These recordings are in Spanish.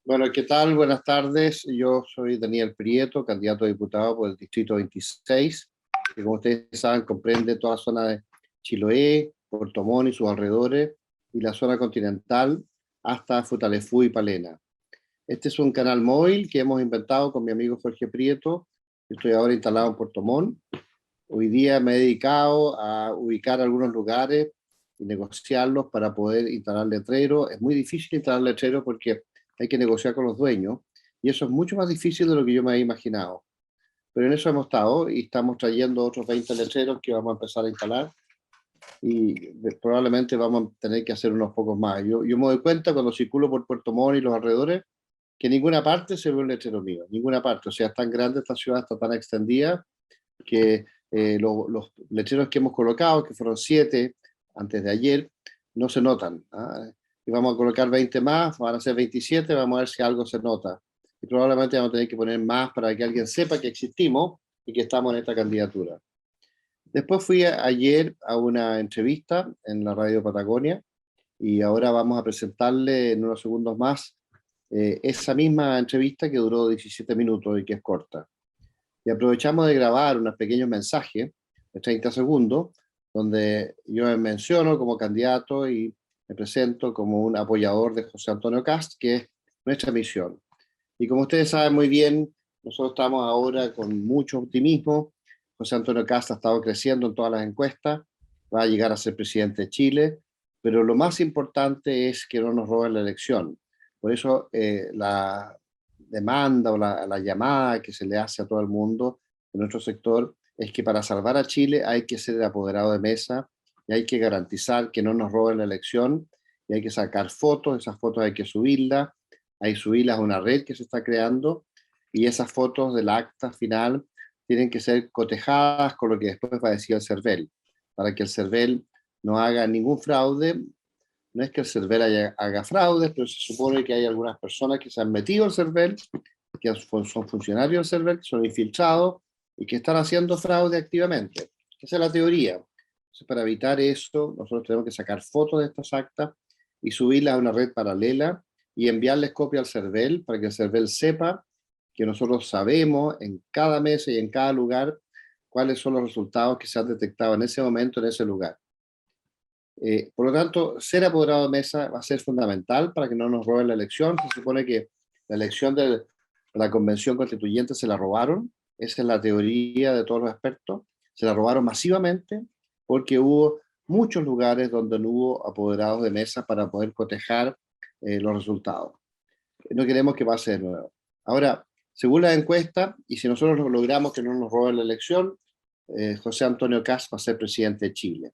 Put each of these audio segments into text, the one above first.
Bueno, ¿qué tal? Buenas tardes. Yo soy Daniel Prieto, candidato a diputado por el Distrito 26, que como ustedes saben comprende toda la zona de Chiloé, Puerto Montt y sus alrededores, y la zona continental hasta Futaleufú y Palena. Este es un canal móvil que hemos inventado con mi amigo Jorge Prieto. Yo estoy ahora instalado en Puerto Montt. Hoy día me he dedicado a ubicar algunos lugares y negociarlos para poder instalar letreros. Es muy difícil instalar letreros porque hay que negociar con los dueños y eso es mucho más difícil de lo que yo me había imaginado. Pero en eso hemos estado y estamos trayendo otros 20 letreros que vamos a empezar a instalar y probablemente vamos a tener que hacer unos pocos más. Yo me doy cuenta cuando circulo por Puerto Montt y los alrededores que en ninguna parte se ve un letrero mío, ninguna parte. O sea, es tan grande esta ciudad, está tan extendida que los letreros que hemos colocado, que fueron 7 antes de ayer, no se notan. ¿Ah? Y vamos a colocar 20 más, van a ser 27, vamos a ver si algo se nota. Y probablemente vamos a tener que poner más para que alguien sepa que existimos y que estamos en esta candidatura. Después fui ayer a una entrevista en la Radio Patagonia y ahora vamos a presentarle en unos segundos más esa misma entrevista que duró 17 minutos y que es corta. Y aprovechamos de grabar unos pequeños mensajes de 30 segundos, donde yo me menciono como candidato y me presento como un apoyador de José Antonio Kast, que es nuestra misión. Y como ustedes saben muy bien, nosotros estamos ahora con mucho optimismo. José Antonio Kast ha estado creciendo en todas las encuestas, va a llegar a ser presidente de Chile, pero lo más importante es que no nos roben la elección. Por eso la demanda o la llamada que se le hace a todo el mundo en nuestro sector es que para salvar a Chile hay que ser el apoderado de mesa y hay que garantizar que no nos roben la elección y hay que sacar fotos, esas fotos hay que subirlas, hay que subirlas a una red que se está creando y esas fotos del acta final tienen que ser cotejadas con lo que después va a decir el CERVEL, para que el CERVEL no haga ningún fraude. No es que el CERVEL haga fraudes, pero se supone que hay algunas personas que se han metido al CERVEL, que son funcionarios del CERVEL, que son infiltrados y que están haciendo fraude activamente. Esa es la teoría. Entonces, para evitar eso, nosotros tenemos que sacar fotos de estas actas y subirlas a una red paralela y enviarles copia al CERVEL para que el CERVEL sepa que nosotros sabemos en cada mesa y en cada lugar cuáles son los resultados que se han detectado en ese momento, en ese lugar. Por lo tanto, ser apoderado de mesa va a ser fundamental para que no nos roben la elección. Se supone que la elección de la convención constituyente se la robaron, esa es la teoría de todos los expertos, se la robaron masivamente porque hubo muchos lugares donde no hubo apoderados de mesa para poder cotejar los resultados. No queremos que pase de nuevo. Ahora, según la encuesta, y si nosotros logramos que no nos roben la elección, José Antonio Kast va a ser presidente de Chile,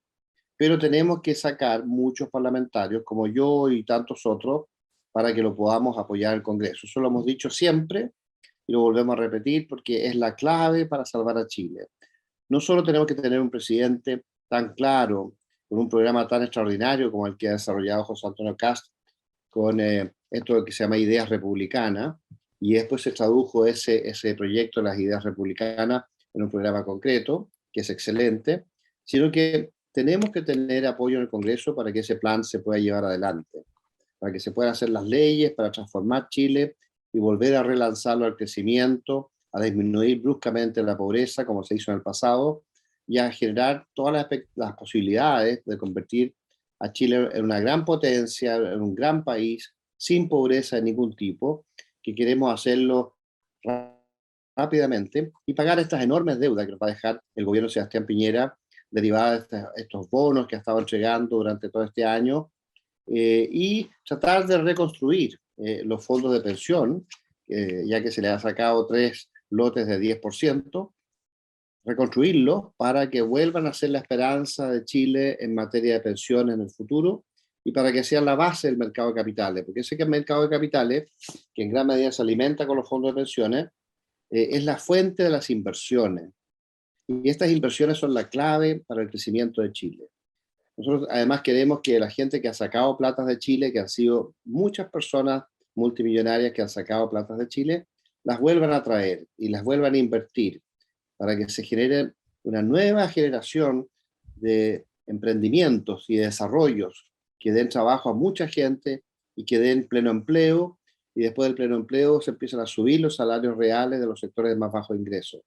pero tenemos que sacar muchos parlamentarios, como yo y tantos otros, para que lo podamos apoyar en el Congreso. Eso lo hemos dicho siempre y lo volvemos a repetir porque es la clave para salvar a Chile. No solo tenemos que tener un presidente tan claro, con un programa tan extraordinario como el que ha desarrollado José Antonio Kast, con esto que se llama Ideas Republicanas, y después se tradujo ese proyecto de las ideas republicanas en un programa concreto, que es excelente, sino que tenemos que tener apoyo en el Congreso para que ese plan se pueda llevar adelante, para que se puedan hacer las leyes para transformar Chile y volver a relanzarlo al crecimiento, a disminuir bruscamente la pobreza, como se hizo en el pasado, y a generar todas las posibilidades de convertir a Chile en una gran potencia, en un gran país, sin pobreza de ningún tipo, que queremos hacerlo rápidamente y pagar estas enormes deudas que nos va a dejar el gobierno de Sebastián Piñera derivadas de estos bonos que ha estado entregando durante todo este año y tratar de reconstruir los fondos de pensión, ya que se le ha sacado 3 lotes de 10%, reconstruirlos para que vuelvan a ser la esperanza de Chile en materia de pensiones en el futuro y para que sean la base del mercado de capitales, porque sé que el mercado de capitales, que en gran medida se alimenta con los fondos de pensiones, es la fuente de las inversiones. Y estas inversiones son la clave para el crecimiento de Chile. Nosotros además queremos que la gente que ha sacado platas de Chile, que han sido muchas personas multimillonarias que han sacado platas de Chile, las vuelvan a traer y las vuelvan a invertir para que se genere una nueva generación de emprendimientos y de desarrollos que den trabajo a mucha gente y que den pleno empleo y después del pleno empleo se empiezan a subir los salarios reales de los sectores de más bajo ingreso.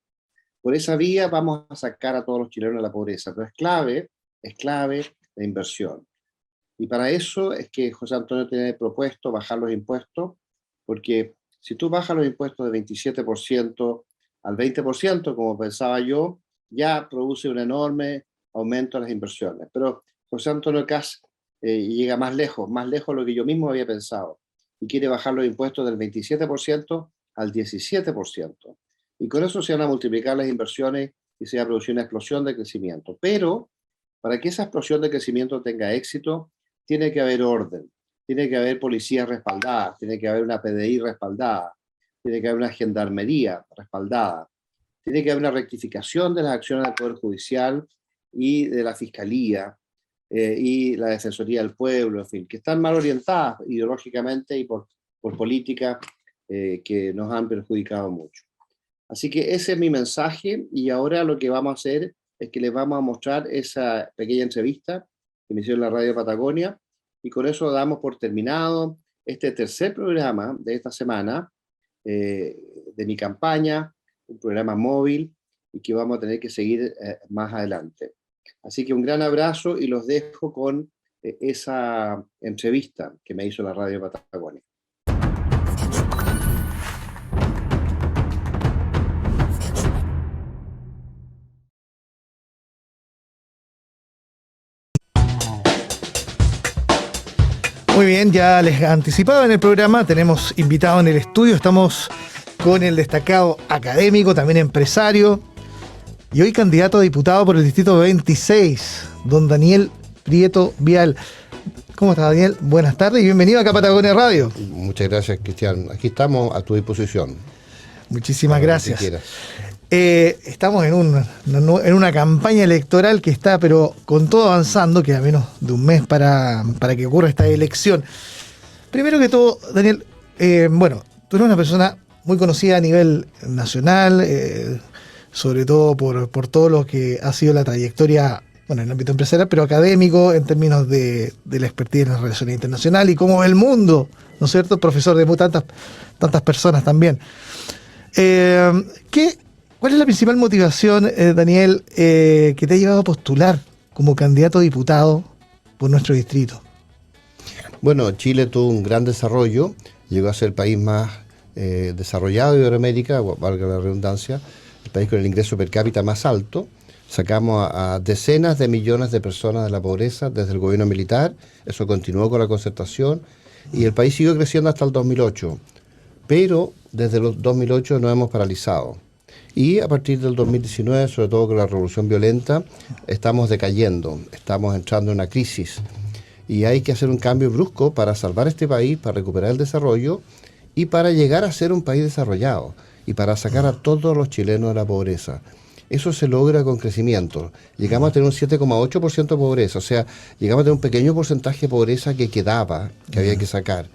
Por esa vía vamos a sacar a todos los chilenos de la pobreza, pero es clave la inversión. Y para eso es que José Antonio tiene propuesto bajar los impuestos, porque si tú bajas los impuestos del 27% al 20%, como pensaba yo, ya produce un enorme aumento de las inversiones. Pero José Antonio Kast llega más lejos de lo que yo mismo había pensado, y quiere bajar los impuestos del 27% al 17%. Y con eso se van a multiplicar las inversiones y se va a producir una explosión de crecimiento. Pero para que esa explosión de crecimiento tenga éxito, tiene que haber orden, tiene que haber policías respaldadas, tiene que haber una PDI respaldada, tiene que haber una gendarmería respaldada, tiene que haber una rectificación de las acciones del Poder Judicial y de la Fiscalía y la Defensoría del Pueblo, en fin, que están mal orientadas ideológicamente y por políticas que nos han perjudicado mucho. Así que ese es mi mensaje, y ahora lo que vamos a hacer es que les vamos a mostrar esa pequeña entrevista que me hicieron en la Radio Patagonia, y con eso damos por terminado este tercer programa de esta semana de mi campaña, un programa móvil y que vamos a tener que seguir más adelante. Así que un gran abrazo y los dejo con esa entrevista que me hizo la Radio Patagonia. Muy bien, ya les anticipaba en el programa, tenemos invitado en el estudio, estamos con el destacado académico, también empresario, y hoy candidato a diputado por el Distrito 26, don Daniel Prieto Vial. ¿Cómo estás, Daniel? Buenas tardes y bienvenido acá a Patagonia Radio. Muchas gracias, Cristian. Aquí estamos a tu disposición. Muchísimas gracias. Estamos en una campaña electoral que está, pero con todo avanzando, queda menos de un mes para que ocurra esta elección. Primero que todo, Daniel, tú eres una persona muy conocida a nivel nacional, sobre todo por todo lo que ha sido la trayectoria, en el ámbito empresarial, pero académico, en términos de la expertise en las relaciones internacionales y cómo ve el mundo, ¿no es cierto? Profesor de tantas personas también. ¿Cuál es la principal motivación, Daniel, que te ha llevado a postular como candidato a diputado por nuestro distrito? Bueno, Chile tuvo un gran desarrollo, llegó a ser el país más desarrollado de Iberoamérica, valga la redundancia, el país con el ingreso per cápita más alto. Sacamos a decenas de millones de personas de la pobreza desde el gobierno militar, eso continuó con la concertación, y el país siguió creciendo hasta el 2008, pero desde el 2008 nos hemos paralizado. Y a partir del 2019, sobre todo con la revolución violenta, estamos decayendo, estamos entrando en una crisis. Y hay que hacer un cambio brusco para salvar este país, para recuperar el desarrollo y para llegar a ser un país desarrollado y para sacar a todos los chilenos de la pobreza. Eso se logra con crecimiento. Llegamos a tener un 7,8% de pobreza, o sea, llegamos a tener un pequeño porcentaje de pobreza que quedaba, que había que sacar.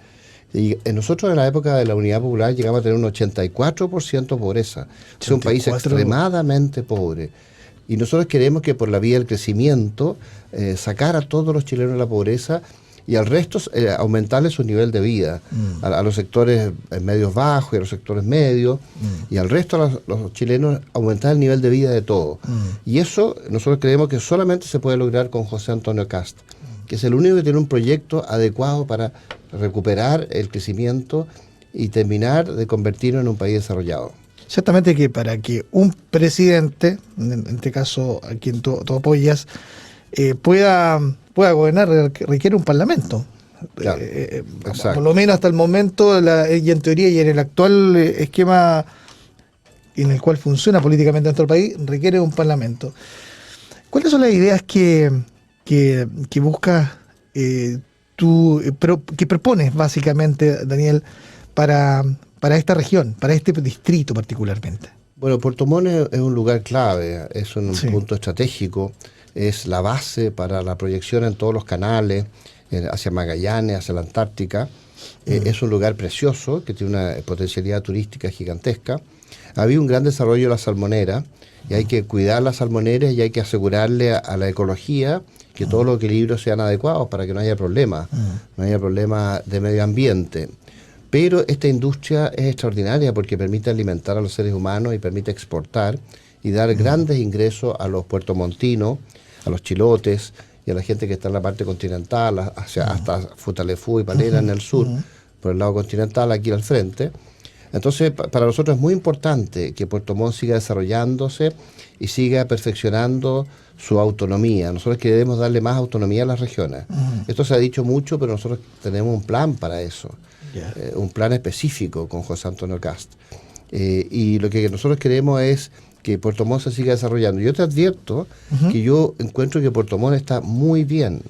Y nosotros en la época de la Unidad Popular llegamos a tener un 84% de pobreza. Es un país extremadamente pobre. Y nosotros queremos que por la vía del crecimiento sacar a todos los chilenos de la pobreza y al resto aumentarle su nivel de vida, a los sectores medios bajos y a los sectores medios, y al resto a los chilenos aumentar el nivel de vida de todos. Y eso nosotros creemos que solamente se puede lograr con José Antonio Kast, que es el único que tiene un proyecto adecuado para recuperar el crecimiento y terminar de convertirnos en un país desarrollado. Ciertamente que para que un presidente, en este caso a quien tú apoyas, pueda gobernar, requiere un parlamento. Claro, por lo menos hasta el momento, y en teoría y en el actual esquema en el cual funciona políticamente nuestro país, requiere un parlamento. ¿Cuáles son las ideas que buscas tú, que propones básicamente, Daniel, para esta región, para este distrito particularmente? Bueno, Puerto Montt es un lugar clave, es un punto estratégico, es la base para la proyección en todos los canales, hacia Magallanes, hacia la Antártica. Es un lugar precioso que tiene una potencialidad turística gigantesca. Había un gran desarrollo de la salmonera y hay que cuidar las salmoneras y hay que asegurarle a la ecología que todos los equilibrios sean adecuados para que no haya problemas, no haya problemas de medio ambiente. Pero esta industria es extraordinaria porque permite alimentar a los seres humanos y permite exportar y dar grandes ingresos a los puertomontinos, a los chilotes y a la gente que está en la parte continental, hasta Futaleufú y Palena en el sur, por el lado continental, aquí al frente. Entonces, para nosotros es muy importante que Puerto Montt siga desarrollándose y siga perfeccionando su autonomía. Nosotros queremos darle más autonomía a las regiones. Esto se ha dicho mucho, pero nosotros tenemos un plan para eso. Un plan específico con José Antonio Cast. Y lo que nosotros queremos es que Puerto Montt se siga desarrollando. Yo te advierto que yo encuentro que Puerto Montt está muy bien.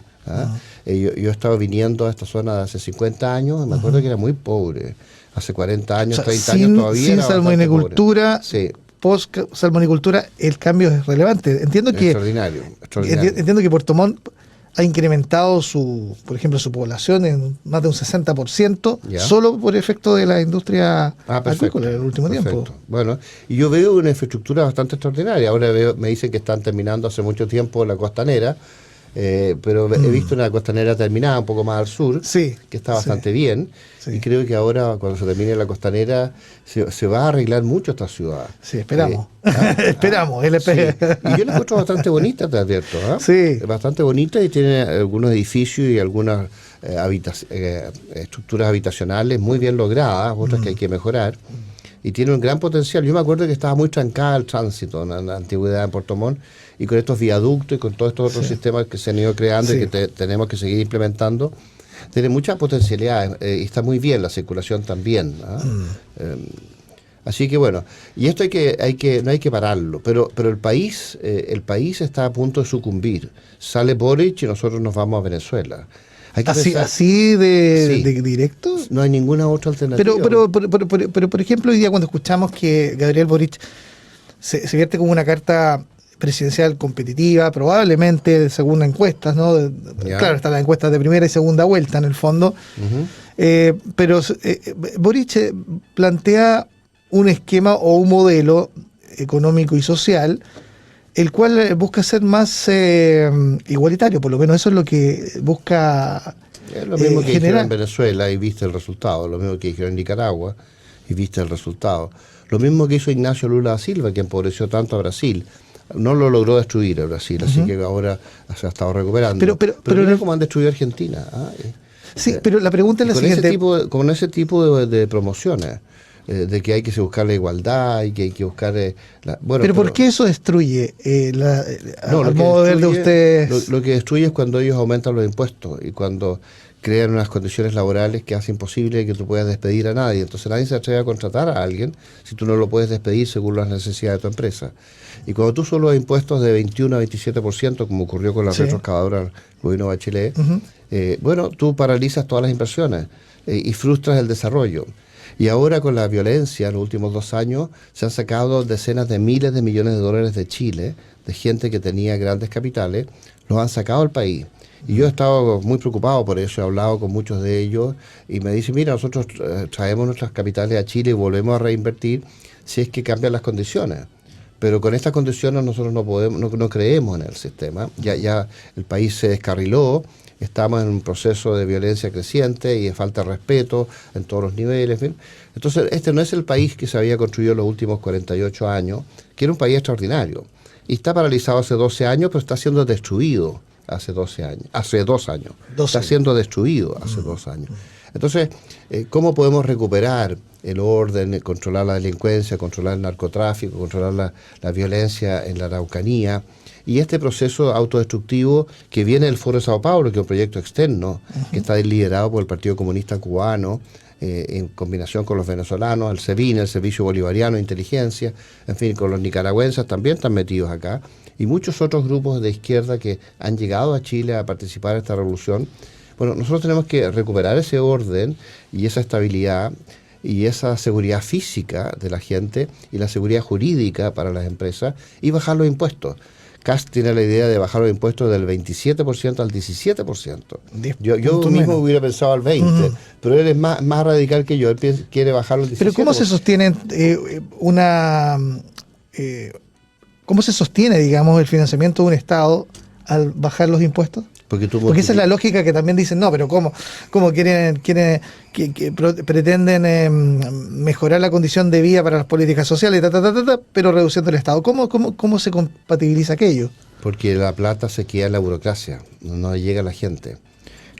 Yo he estado viniendo a esta zona de hace 50 años, y me acuerdo que era muy pobre. Hace 40 años, 30 años todavía sin era salmonicultura, sí. Post salmonicultura, el cambio es relevante. Entiendo que extraordinario. Entiendo que Puerto Montt ha incrementado por ejemplo, su población en más de un 60%, solo por efecto de la industria acuícola en el último tiempo. Bueno, y yo veo una infraestructura bastante extraordinaria. Ahora me dicen que están terminando hace mucho tiempo la costanera, pero he visto una costanera terminada un poco más al sur, que está bastante bien, y creo que ahora cuando se termine la costanera se va a arreglar mucho esta ciudad. Sí, esperamos. Esperamos. Y yo la encuentro bastante bonita, te advierto. Sí. Bastante bonita y tiene algunos edificios y algunas estructuras habitacionales muy bien logradas, otras que hay que mejorar. Y tiene un gran potencial. Yo me acuerdo que estaba muy trancada el tránsito en la antigüedad de Puerto Montt, y con estos viaductos y con todos estos otros sistemas que se han ido creando y que tenemos que seguir implementando, tiene muchas potencialidades y está muy bien la circulación también. Así que bueno, y esto no hay que pararlo, pero el país está a punto de sucumbir. Sale Boric y nosotros nos vamos a Venezuela. ¿Así de directo? No hay ninguna otra alternativa. Pero por ejemplo, hoy día cuando escuchamos que Gabriel Boric se vierte como una carta presidencial competitiva, probablemente según encuestas, ¿no? Claro, están las encuestas de primera y segunda vuelta en el fondo, pero Boric plantea un esquema o un modelo económico y social el cual busca ser más igualitario, por lo menos eso es lo que busca es lo mismo que generar dijeron en Venezuela y viste el resultado, lo mismo que dijeron en Nicaragua y viste el resultado, lo mismo que hizo Ignacio Lula da Silva, que empobreció tanto a Brasil. No lo logró destruir a Brasil, así que ahora se ha estado recuperando. Pero mira cómo han destruido a Argentina. Sí, pero la pregunta es la siguiente. Con ese tipo de promociones, de que hay que buscar la igualdad y que hay que buscar... pero ¿por qué eso destruye al modo de ver de ustedes? Lo que destruye es cuando ellos aumentan los impuestos y cuando crean unas condiciones laborales que hacen imposible que tú puedas despedir a nadie. Entonces nadie se atreve a contratar a alguien si tú no lo puedes despedir según las necesidades de tu empresa. Y cuando tú solo has impuestos de 21 a 27%, como ocurrió con la retroexcavadora del gobierno de Bachelet, tú paralizas todas las inversiones y frustras el desarrollo. Y ahora con la violencia, en los últimos 2 años, se han sacado decenas de miles de millones de dólares de Chile, de gente que tenía grandes capitales, los han sacado al país. Y yo he estado muy preocupado por eso, he hablado con muchos de ellos y me dicen, mira, nosotros traemos nuestras capitales a Chile y volvemos a reinvertir si es que cambian las condiciones. Pero con estas condiciones nosotros no creemos en el sistema, ya el país se descarriló, estamos en un proceso de violencia creciente y de falta de respeto en todos los niveles. En fin. Entonces, este no es el país que se había construido en los últimos 48 años, que era un país extraordinario. Y está paralizado hace 12 años, pero está siendo destruido hace 2 años. Está siendo destruido hace 2 años. Entonces, ¿cómo podemos recuperar el orden, controlar la delincuencia, controlar el narcotráfico, controlar la violencia en la Araucanía? Y este proceso autodestructivo que viene del Foro de Sao Paulo, que es un proyecto externo, que está liderado por el Partido Comunista Cubano, en combinación con los venezolanos, el SEBIN, el Servicio Bolivariano de Inteligencia, en fin, con los nicaragüenses también están metidos acá, y muchos otros grupos de izquierda que han llegado a Chile a participar en esta revolución. Bueno, nosotros tenemos que recuperar ese orden y esa estabilidad y esa seguridad física de la gente y la seguridad jurídica para las empresas y bajar los impuestos. Cast tiene la idea de bajar los impuestos del 27% al 17%. Yo mismo hubiera pensado al 20%, pero él es más radical que yo, él quiere bajarlo al 17%. Pero ¿cómo se sostiene ¿cómo se sostiene, digamos, el financiamiento de un Estado al bajar los impuestos? Porque esa es la lógica que también dicen, no, pero ¿cómo quieren que pretenden mejorar la condición de vida para las políticas sociales, pero reduciendo el Estado? ¿Cómo se compatibiliza aquello? Porque la plata se queda en la burocracia, no llega a la gente.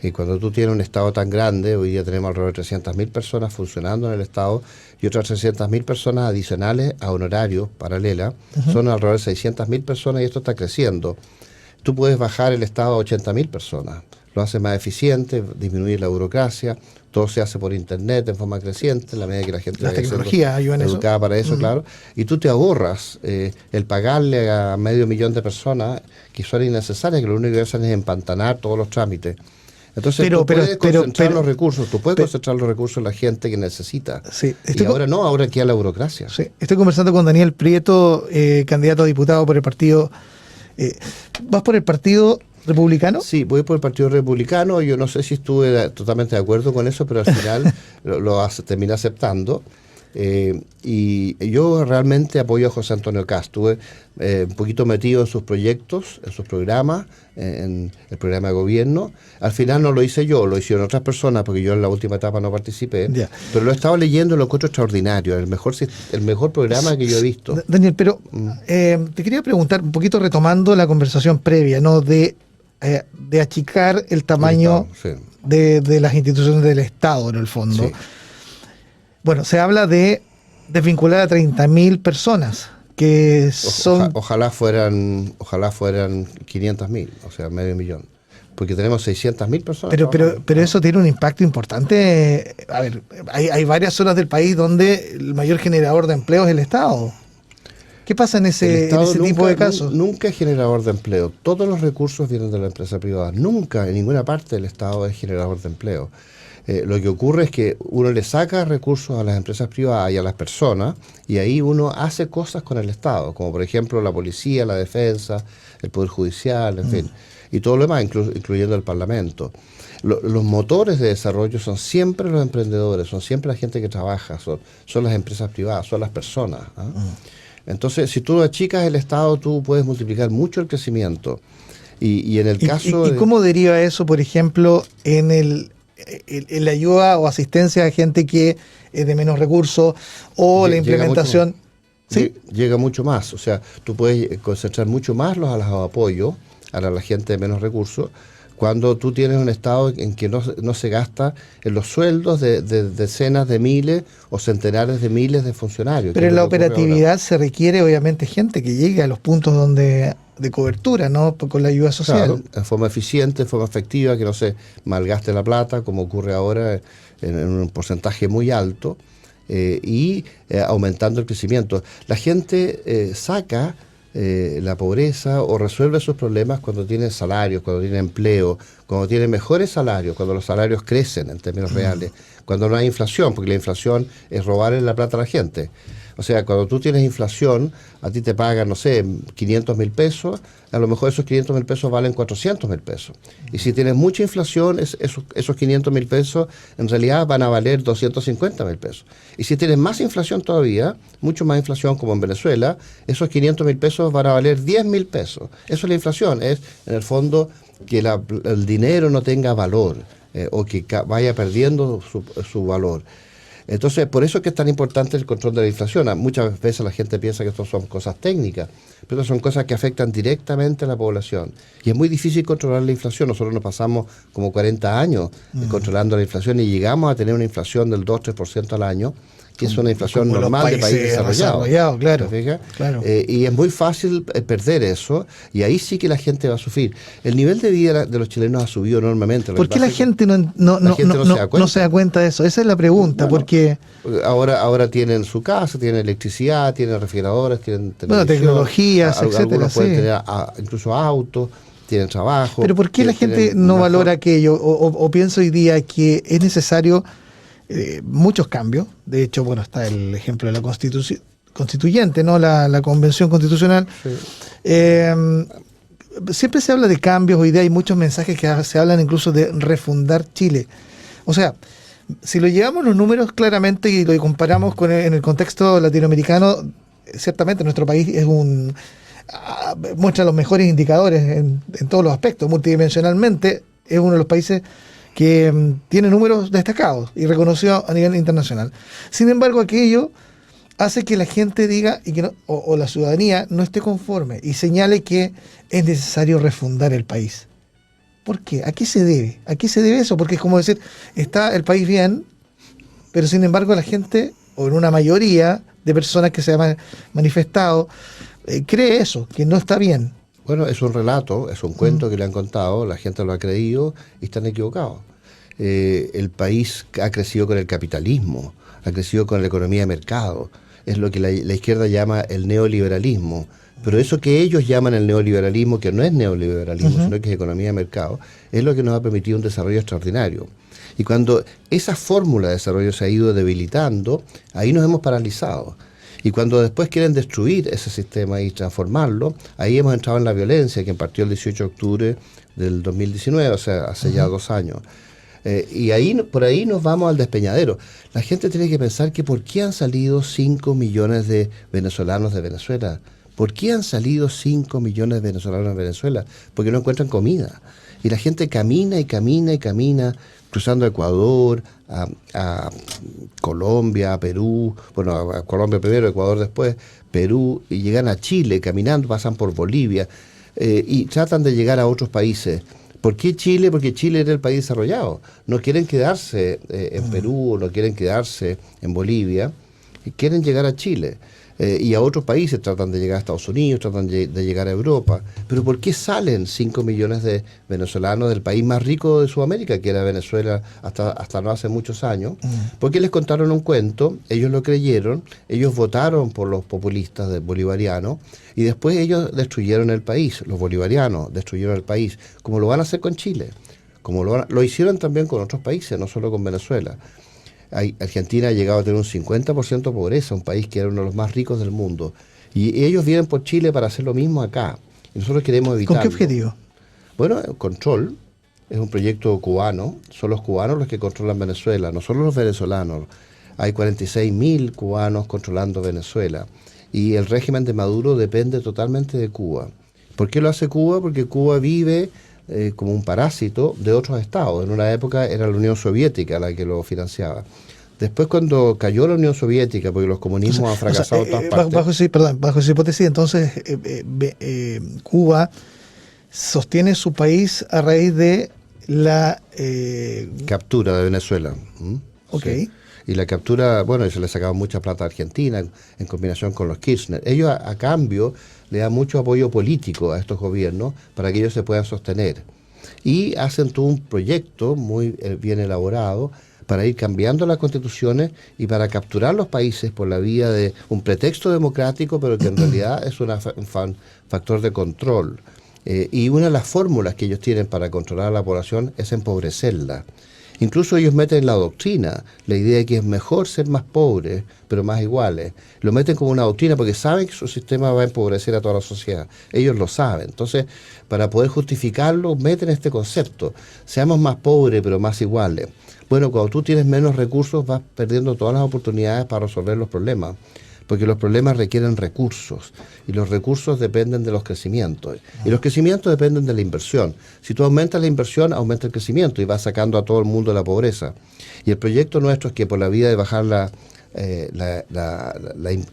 Y cuando tú tienes un Estado tan grande, hoy día tenemos alrededor de 300.000 personas funcionando en el Estado y otras 300.000 personas adicionales a honorarios paralelas, son alrededor de 600.000 personas y esto está creciendo. Tú puedes bajar el Estado a 80.000 personas, lo hace más eficiente, disminuir la burocracia, todo se hace por internet en forma creciente, en la medida que la gente la tecnología ayuda educada para eso, claro, y tú te ahorras el pagarle a 500.000 de personas que son innecesarias, que lo único que hacen es empantanar todos los trámites. Entonces tú puedes concentrar los recursos, concentrar los recursos en la gente que necesita. Sí, y ahora queda la burocracia. Sí, estoy conversando con Daniel Prieto, candidato a diputado por el partido. ¿Vas por el Partido Republicano? Sí, voy por el Partido Republicano. Yo no sé si estuve totalmente de acuerdo con eso, pero al final terminé aceptando. Y yo realmente apoyo a José Antonio Kast. Estuve un poquito metido en sus proyectos, en sus programas, en el programa de gobierno. Al final no lo hice yo, lo hicieron otras personas, porque yo en la última etapa no participé. Yeah. Pero lo he estado leyendo y lo encuentro extraordinario, el mejor programa que yo he visto. Daniel, pero te quería preguntar, un poquito retomando la conversación previa, ¿no? De achicar el tamaño de las instituciones del Estado, en el fondo. Sí. Bueno, se habla de desvincular a 30.000 personas, que son... Ojalá fueran 500.000, o sea, 500.000. Porque tenemos 600.000 personas. Pero eso tiene un impacto importante. A ver, hay varias zonas del país donde el mayor generador de empleo es el Estado. ¿Qué pasa en ese tipo de casos? Nunca es generador de empleo. Todos los recursos vienen de la empresa privada. Nunca, en ninguna parte del Estado es generador de empleo. Lo que ocurre es que uno le saca recursos a las empresas privadas y a las personas, y ahí uno hace cosas con el Estado, como por ejemplo la policía, la defensa, el Poder Judicial, en fin, y todo lo demás, incluyendo el Parlamento. Los motores de desarrollo son siempre los emprendedores, son siempre la gente que trabaja, son las empresas privadas, son las personas. Entonces, si tú achicas el Estado, tú puedes multiplicar mucho el crecimiento. Y en el caso... ¿Y cómo deriva eso, por ejemplo, en la ayuda o asistencia a gente que es de menos recursos o la implementación? ¿Sí? Llega mucho más. O sea, tú puedes concentrar mucho más los apoyos a la gente de menos recursos cuando tú tienes un Estado en que no se gasta en los sueldos de decenas de miles o centenares de miles de funcionarios. Pero en la operatividad se requiere obviamente gente que llegue a los puntos de cobertura, ¿no? Con la ayuda social. Claro, en forma eficiente, en forma efectiva, que no se malgaste la plata, como ocurre ahora en un porcentaje muy alto, y aumentando el crecimiento. La gente saca la pobreza o resuelve sus problemas cuando tiene salarios, cuando tiene empleo, cuando tiene mejores salarios, cuando los salarios crecen en términos reales, cuando no hay inflación, porque la inflación es robarle la plata a la gente. O sea, cuando tú tienes inflación, a ti te pagan, no sé, 500.000 pesos, a lo mejor esos 500.000 pesos valen 400.000 pesos. Y si tienes mucha inflación, esos 500.000 pesos en realidad van a valer 250.000 pesos. Y si tienes más inflación todavía, mucho más inflación como en Venezuela, esos 500.000 pesos van a valer 10.000 pesos. Eso es la inflación, es en el fondo que el dinero no tenga valor o que vaya perdiendo su valor. Entonces, por eso es que es tan importante el control de la inflación. Muchas veces la gente piensa que esto son cosas técnicas, pero son cosas que afectan directamente a la población. Y es muy difícil controlar la inflación. Nosotros nos pasamos como 40 años controlando la inflación y llegamos a tener una inflación del 2-3% al año, que es una inflación normal de país desarrollado. Claro. Y es muy fácil perder eso, y ahí sí que la gente va a sufrir. El nivel de vida de los chilenos ha subido enormemente. ¿Por qué la gente no se da cuenta de eso? Esa es la pregunta. Bueno, porque ahora tienen su casa, tienen electricidad, tienen refrigeradores, tienen tecnologías, etcétera. Algunos pueden tener incluso autos, tienen trabajo. Pero ¿por qué la gente no valora aquello? O pienso hoy día que es necesario muchos cambios. De hecho, bueno, está el ejemplo de la constituyente, ¿no? La convención constitucional. Sí. Siempre se habla de cambios, hoy día hay muchos mensajes que se hablan incluso de refundar Chile. O sea, si lo llevamos los números claramente y lo comparamos en el contexto latinoamericano, ciertamente nuestro país es muestra los mejores indicadores en todos los aspectos. Multidimensionalmente es uno de los países que tiene números destacados y reconocidos a nivel internacional. Sin embargo, aquello hace que la gente diga y que no, o la ciudadanía no esté conforme y señale que es necesario refundar el país. ¿Por qué? ¿A qué se debe? ¿A qué se debe eso? Porque es como decir, está el país bien, pero sin embargo la gente, o en una mayoría de personas que se han manifestado, cree eso, que no está bien. Bueno, es un relato, es un cuento que le han contado, la gente lo ha creído y están equivocados. El país ha crecido con el capitalismo, ha crecido con la economía de mercado, es lo que la izquierda llama el neoliberalismo. Pero eso que ellos llaman el neoliberalismo, que no es neoliberalismo, sino que es economía de mercado, es lo que nos ha permitido un desarrollo extraordinario. Y cuando esa fórmula de desarrollo se ha ido debilitando, ahí nos hemos paralizado. Y cuando después quieren destruir ese sistema y transformarlo, ahí hemos entrado en la violencia, que partió el 18 de octubre del 2019, o sea, hace ya 2 años. Y por ahí nos vamos al despeñadero. La gente tiene que pensar que ¿por qué han salido 5 millones de venezolanos de Venezuela? ¿Por qué han salido 5 millones de venezolanos de Venezuela? Porque no encuentran comida. Y la gente camina y camina y camina, cruzando Ecuador, a Colombia, a Perú, bueno, a Colombia primero, Ecuador después, Perú, y llegan a Chile caminando, pasan por Bolivia, y tratan de llegar a otros países. ¿Por qué Chile? Porque Chile era el país desarrollado. No quieren quedarse en Perú, no quieren quedarse en Bolivia, quieren llegar a Chile. Y a otros países, tratan de llegar a Estados Unidos, tratan de llegar a Europa. Pero ¿por qué salen 5 millones de venezolanos del país más rico de Sudamérica, que era Venezuela hasta no hace muchos años? Porque les contaron un cuento, ellos lo creyeron, ellos votaron por los populistas bolivarianos y después ellos destruyeron el país, los bolivarianos destruyeron el país, como lo van a hacer con Chile, como lo hicieron también con otros países, no solo con Venezuela. Argentina ha llegado a tener un 50% de pobreza, un país que era uno de los más ricos del mundo. Y ellos vienen por Chile para hacer lo mismo acá. Y nosotros queremos evitarlo. ¿Con qué objetivo? Bueno, control. Es un proyecto cubano. Son los cubanos los que controlan Venezuela, no solo los venezolanos. Hay 46.000 cubanos controlando Venezuela. Y el régimen de Maduro depende totalmente de Cuba. ¿Por qué lo hace Cuba? Porque Cuba vive como un parásito de otros estados. En una época era la Unión Soviética la que lo financiaba. Después, cuando cayó la Unión Soviética, porque los comunismos han fracasado en todas partes. Bajo esa hipótesis, entonces Cuba sostiene su país a raíz de la captura de Venezuela. Ok. Sí. Y la captura, bueno, se le sacaba mucha plata a Argentina en combinación con los Kirchner. Ellos a cambio le dan mucho apoyo político a estos gobiernos para que ellos se puedan sostener. Y hacen todo un proyecto muy bien elaborado para ir cambiando las constituciones y para capturar los países por la vía de un pretexto democrático, pero que en realidad es un factor de control. Y una de las fórmulas que ellos tienen para controlar a la población es empobrecerla. Incluso ellos meten en la doctrina la idea de que es mejor ser más pobres, pero más iguales. Lo meten como una doctrina porque saben que su sistema va a empobrecer a toda la sociedad. Ellos lo saben. Entonces, para poder justificarlo, meten este concepto. Seamos más pobres, pero más iguales. Bueno, cuando tú tienes menos recursos, vas perdiendo todas las oportunidades para resolver los problemas. Porque los problemas requieren recursos y los recursos dependen de los crecimientos y los crecimientos dependen de la inversión. Si tú aumentas la inversión, aumenta el crecimiento y vas sacando a todo el mundo de la pobreza. Y el proyecto nuestro es que por la vía de bajar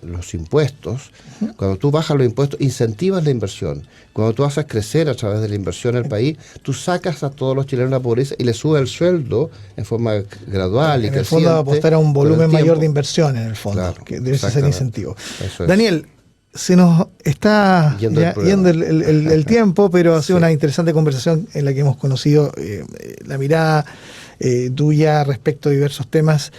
los impuestos, cuando tú bajas los impuestos, incentivas la inversión. Cuando tú haces crecer a través de la inversión el país, tú sacas a todos los chilenos de la pobreza y les subes el sueldo en forma gradual y creciente. En el fondo, apostar a un volumen mayor de inversión, en el fondo, claro, que debe ser incentivo. Daniel, se nos está yendo el tiempo, pero ha sido una interesante conversación en la que hemos conocido la mirada tuya respecto a diversos temas.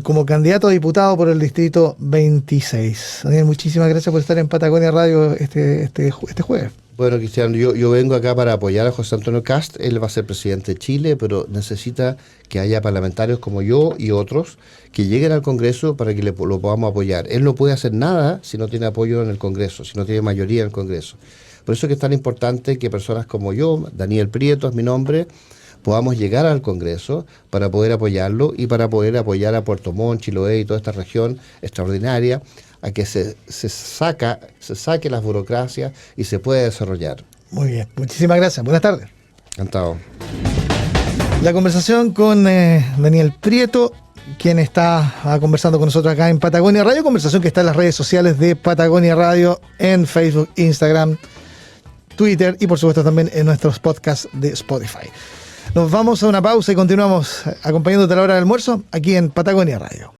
Como candidato a diputado por el distrito 26. Daniel, muchísimas gracias por estar en Patagonia Radio este jueves. Bueno, Cristian, yo vengo acá para apoyar a José Antonio Kast. Él va a ser presidente de Chile, pero necesita que haya parlamentarios como yo y otros que lleguen al Congreso para que lo podamos apoyar. Él no puede hacer nada si no tiene apoyo en el Congreso, si no tiene mayoría en el Congreso. Por eso es que es tan importante que personas como yo, Daniel Prieto es mi nombre, podamos llegar al Congreso para poder apoyarlo y para poder apoyar a Puerto Montt, Chiloé y toda esta región extraordinaria, a que se saque las burocracias y se pueda desarrollar. Muy bien, muchísimas gracias. Buenas tardes. Encantado. La conversación con Daniel Prieto, quien está conversando con nosotros acá en Patagonia Radio, conversación que está en las redes sociales de Patagonia Radio, en Facebook, Instagram, Twitter y por supuesto también en nuestros podcasts de Spotify. Nos vamos a una pausa y continuamos acompañándote a la hora del almuerzo aquí en Patagonia Radio.